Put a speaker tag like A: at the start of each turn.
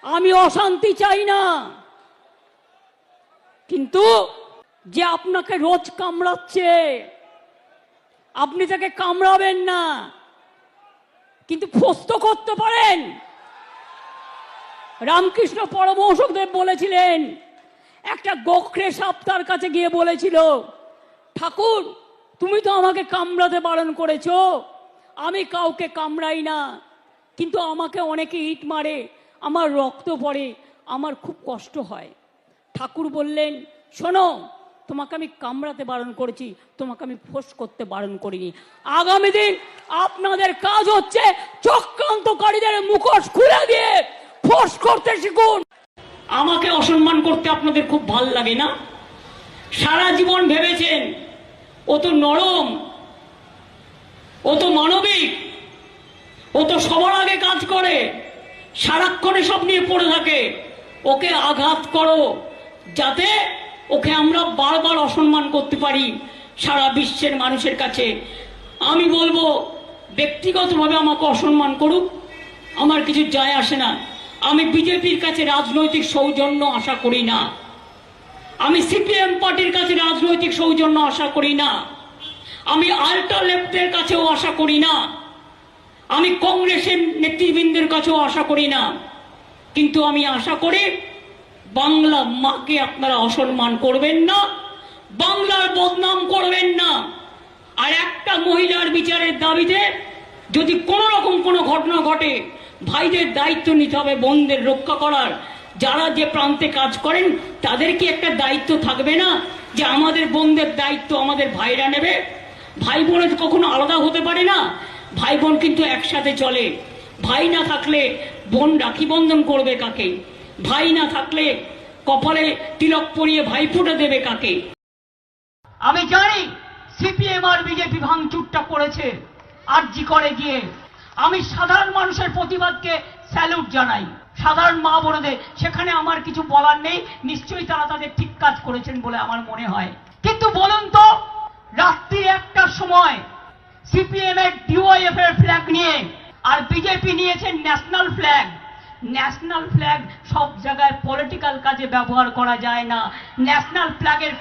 A: আমি অশান্তি চাই না, কিন্তু যে আপনাকে রোজ কামড়াচ্ছে আপনি তাকে কামড়াবেন না, কিন্তু ফস্ত করতে পারেন। রামকৃষ্ণ পরমহংসদেব বলেছিলেন, একটা গোখরে সাপ তার কাছে গিয়ে বলেছিল, ঠাকুর তুমি তো আমাকে কামড়াতে বারণ করেছো, আমি কাউকে কামড়াই না, কিন্তু আমাকে অনেকে ইট মারে, আমার রক্ত পড়ে, আমার খুব কষ্ট হয়। ঠাকুর বললেন, শোনো, তোমাকে আমি কামড়াতে বারণ করেছি, তোমাকে আমি ফোঁস করতে বারণ করিনি। আগামী দিন আপনাদের কাজ হচ্ছে চক্রান্তকারীদের মুখোশ খুলে দিয়ে ফোঁস করতে শিখুন। আমাকে অসম্মান করতে আপনাদের খুব ভাল লাগে না? সারা জীবন ভেবেছেন ও তো নরম, ও তো মানবিক, ও তো সবার আগে কাজ করে, সারাক্ষণে সব নিয়ে পড়ে থাকে। ওকে আঘাত করো যাতে ওকে আমরা বারবার অসম্মান করতে পারি সারা বিশ্বের মানুষের কাছে। আমি বলবো, ব্যক্তিগতভাবে আমাকে অসম্মান করুক, আমার কিছু যায় আসে না। আমি বিজেপির কাছে রাজনৈতিক সৌজন্য আশা করি না, আমি সিপিএম পার্টির কাছে রাজনৈতিক সৌজন্য আশা করি না, আমি আল্ট্রা লেফটের কাছেও আশা করি না, আমি কংগ্রেসের নেতৃবৃন্দের কাছেও আশা করি না, কিন্তু আমি আশা করি বাংলা মাকে আপনারা অসম্মান করবেন না, বাংলার বদনাম করবেন না। আর একটা মহিলার বিচারের দাবিতে যদি কোনো রকম কোনো ঘটনা ঘটে, ভাইদের দায়িত্ব নিতে হবে বোনদের রক্ষা করার। যারা যে প্রান্তে কাজ করেন তাদের কি একটা দায়িত্ব থাকবে না যে আমাদের বোনদের দায়িত্ব আমাদের ভাইরা নেবে? ভাই বোনের কখনো আলাদা হতে পারে না, ভাই বোন কিন্তু একসাথে চলে। ভাই না থাকলে বোন রাখি বন্ধন করবে কাকে? ভাই না থাকলে কপালে তিলক পরিয়ে ভাই ফুটে দেবে কাকে? আমি জানি সিপিএম আর বিজেপি ভাঙচুরটা করেছে আরজি করে গিয়ে। আমি সাধারণ মানুষের প্রতিবাদকে স্যালুট জানাই, সাধারণ মা বোনদের, সেখানে আমার কিছু বলার নেই, নিশ্চয়ই তারা তাদের ঠিক কাজ করেছেন বলে আমার মনে হয়। কিন্তু বলুন তো, রাত্রি 1টার সময় সিপিএম এর ডিওয়াইএফ এর ফ্ল্যাগ নিয়ে আর বিজেপি নিয়েছেন ন্যাশনাল ফ্ল্যাগ। ন্যাশনাল ফ্ল্যাগ সব জায়গায় পলিটিক্যাল কাজে ব্যবহার করা যায় না। ন্যাশনাল ফ্ল্যাগের